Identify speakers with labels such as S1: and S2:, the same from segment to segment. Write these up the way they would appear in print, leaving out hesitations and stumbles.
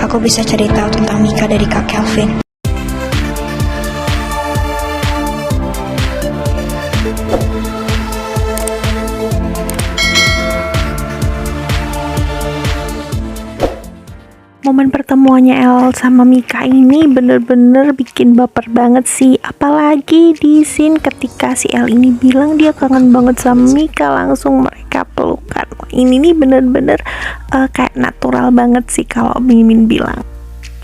S1: aku bisa cari tahu tentang Mika dari Kak Kelvin.
S2: Momen pertemuannya El sama Mika ini bener-bener bikin baper banget sih. Apalagi di scene ketika si El ini bilang dia kangen banget sama Mika, langsung mereka pelukan. Ini nih bener-bener kayak natural banget sih kalau Mimin bilang.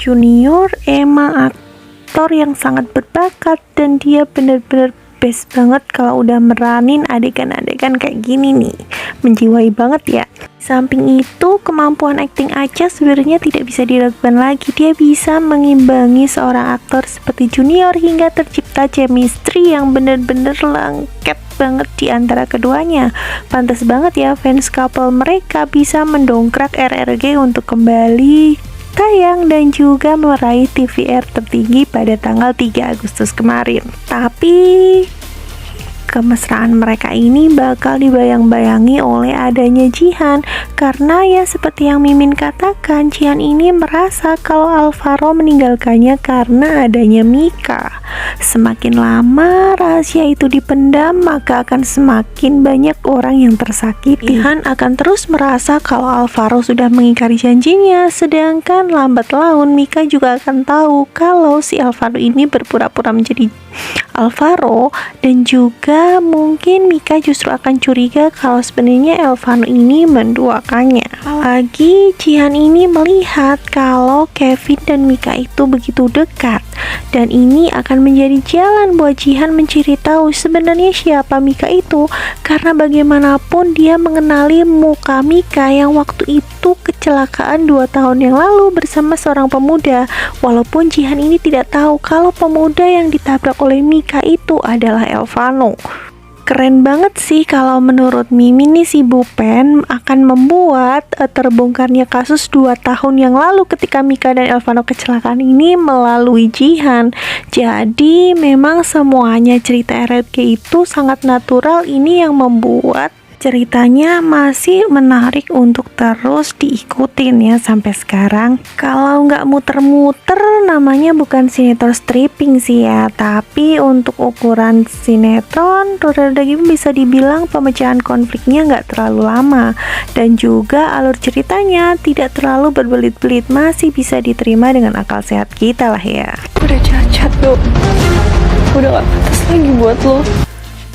S2: Junior emang aktor yang sangat berbakat dan dia bener-bener best banget kalau udah meranin adegan-adegan kayak gini nih, menjiwai banget ya. Samping itu, kemampuan akting Acha sebenarnya tidak bisa diragukan lagi. Dia bisa mengimbangi seorang aktor seperti Junior hingga tercipta chemistry yang bener-bener lengket banget di antara keduanya. Pantas banget ya fans couple mereka bisa mendongkrak RRG untuk kembali tayang dan juga meraih TVR tertinggi pada tanggal 3 Agustus kemarin. Tapi kemesraan mereka ini bakal dibayang-bayangi oleh adanya Jihan, karena ya seperti yang Mimin katakan, Jihan ini merasa kalau Alvaro meninggalkannya karena adanya Mika. Semakin lama rahasia itu dipendam, maka akan semakin banyak orang yang tersakiti. Jihan akan terus merasa kalau Alvaro sudah mengingkari janjinya, sedangkan lambat laun Mika juga akan tahu kalau si Alvaro ini berpura-pura menjadi Alvaro, dan juga mungkin Mika justru akan curiga kalau sebenarnya Alvaro ini menduakannya. Apalagi Jihan ini melihat kalau Kevin dan Mika itu begitu dekat, dan ini akan menjadi jalan buat Jihan mencari tahu sebenarnya siapa Mika itu, karena bagaimanapun dia mengenali muka Mika yang waktu itu kecelakaan 2 tahun yang lalu bersama seorang pemuda, walaupun Jihan ini tidak tahu kalau pemuda yang ditabrak oleh Mika itu adalah Elvano. Keren banget sih kalau menurut Mimin nih, si Bupen akan membuat terbongkarnya kasus 2 tahun yang lalu ketika Mika dan Elvano kecelakaan ini melalui Jihan. Jadi memang semuanya cerita RRG itu sangat natural, ini yang membuat ceritanya masih menarik untuk terus diikutin ya sampai sekarang. Kalau nggak muter-muter namanya bukan sinetron stripping sih ya, tapi untuk ukuran sinetron Rudal Daging bisa dibilang pemecahan konfliknya nggak terlalu lama, dan juga alur ceritanya tidak terlalu berbelit-belit, masih bisa diterima dengan akal sehat kita lah ya.
S3: Udah cacat dong, udah gak pantas lagi buat lo.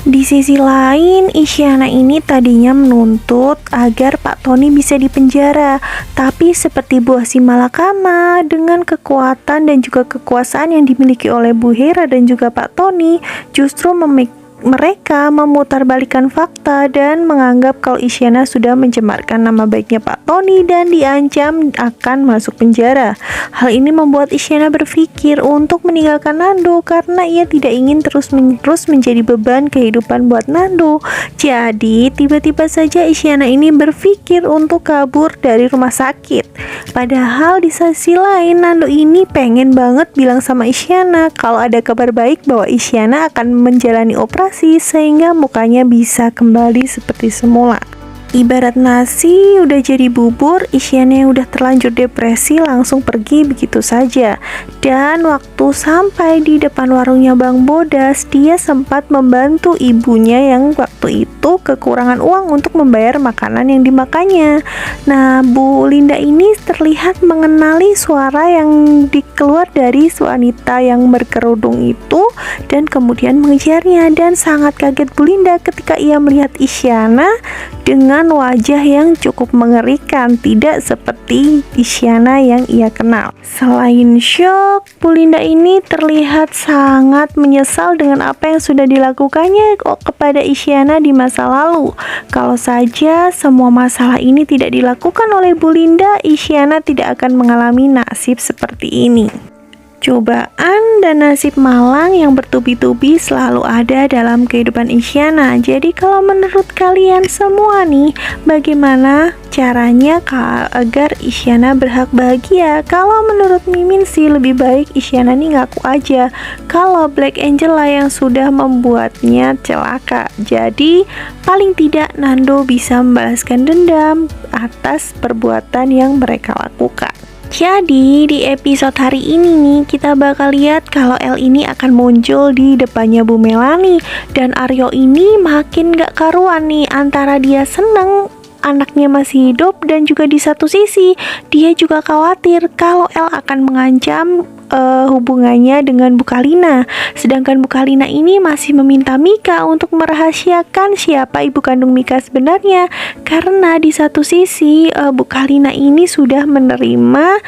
S2: Di sisi lain, Isyana ini tadinya menuntut agar Pak Tony bisa dipenjara, tapi seperti buah si malakama dengan kekuatan dan juga kekuasaan yang dimiliki oleh Bu Hera dan juga Pak Tony, justru mereka memutarbalikkan fakta dan menganggap kalau Isyana sudah mencemarkan nama baiknya Pak Tony dan diancam akan masuk penjara. Hal ini membuat Isyana berpikir untuk meninggalkan Nando karena ia tidak ingin terus-menerus menjadi beban kehidupan buat Nando. Jadi tiba-tiba saja Isyana ini berpikir untuk kabur dari rumah sakit. Padahal di sisi lain Nando ini pengen banget bilang sama Isyana kalau ada kabar baik bahwa Isyana akan menjalani operasi sehingga mukanya bisa kembali seperti semula. Ibarat nasi udah jadi bubur, Isyana yang udah terlanjur depresi langsung pergi begitu saja. Dan waktu sampai di depan warungnya Bang Bodas, dia sempat membantu ibunya yang waktu itu kekurangan uang untuk membayar makanan yang dimakannya. Nah, Bu Linda ini terlihat mengenali suara yang dikeluar dari wanita yang berkerudung itu dan kemudian mengejarnya, dan sangat kaget Bu Linda ketika ia melihat Isyana dengan wajah yang cukup mengerikan, tidak seperti Isyana yang ia kenal. Selain syok, Bu Linda ini terlihat sangat menyesal dengan apa yang sudah dilakukannya kepada Isyana di masa lalu. Kalau saja semua masalah ini tidak dilakukan oleh Bu Linda, Isyana tidak akan mengalami nasib seperti ini. Cobaan dan nasib malang yang bertubi-tubi selalu ada dalam kehidupan Isyana. Jadi kalau menurut kalian semua nih, bagaimana caranya agar Isyana berhak bahagia? Kalau menurut Mimin sih lebih baik Isyana nih ngaku aja kalau Black Angel lah yang sudah membuatnya celaka. Jadi paling tidak Nando bisa membalaskan dendam atas perbuatan yang mereka lakukan. Jadi di episode hari ini nih kita bakal lihat kalau El ini akan muncul di depannya Bu Melani. Dan Aryo ini makin gak karuan nih, antara dia seneng anaknya masih hidup dan juga di satu sisi dia juga khawatir kalau El akan mengancam hubungannya dengan Bu Kalina. Sedangkan Bu Kalina ini masih meminta Mika untuk merahasiakan siapa ibu kandung Mika sebenarnya, karena di satu sisi Bu Kalina ini sudah menerima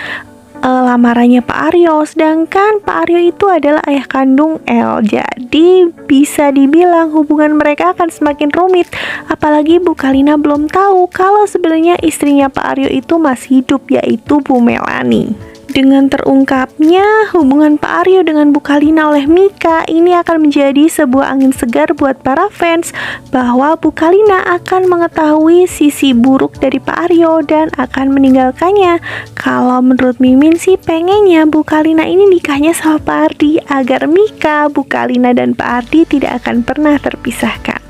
S2: lamarannya Pak Aryo, sedangkan Pak Aryo itu adalah ayah kandung El. Jadi bisa dibilang hubungan mereka akan semakin rumit. Apalagi Bu Kalina belum tahu kalau sebenarnya istrinya Pak Aryo itu masih hidup, yaitu Bu Melani. Dengan terungkapnya hubungan Pak Aryo dengan Bu Kalina oleh Mika, ini akan menjadi sebuah angin segar buat para fans bahwa Bu Kalina akan mengetahui sisi buruk dari Pak Aryo dan akan meninggalkannya. Kalau menurut Mimin sih pengennya Bu Kalina ini nikahnya sama Pak Ardi agar Mika, Bu Kalina dan Pak Ardi tidak akan pernah terpisahkan.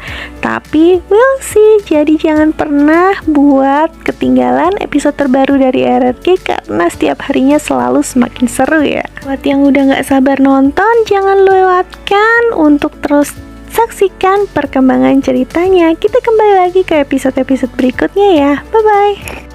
S2: Tapi we'll see, jadi jangan pernah buat ketinggalan episode terbaru dari RRQ karena setiap harinya selalu semakin seru ya. Buat yang udah gak sabar nonton, jangan lewatkan untuk terus saksikan perkembangan ceritanya. Kita kembali lagi ke episode-episode berikutnya ya. Bye-bye.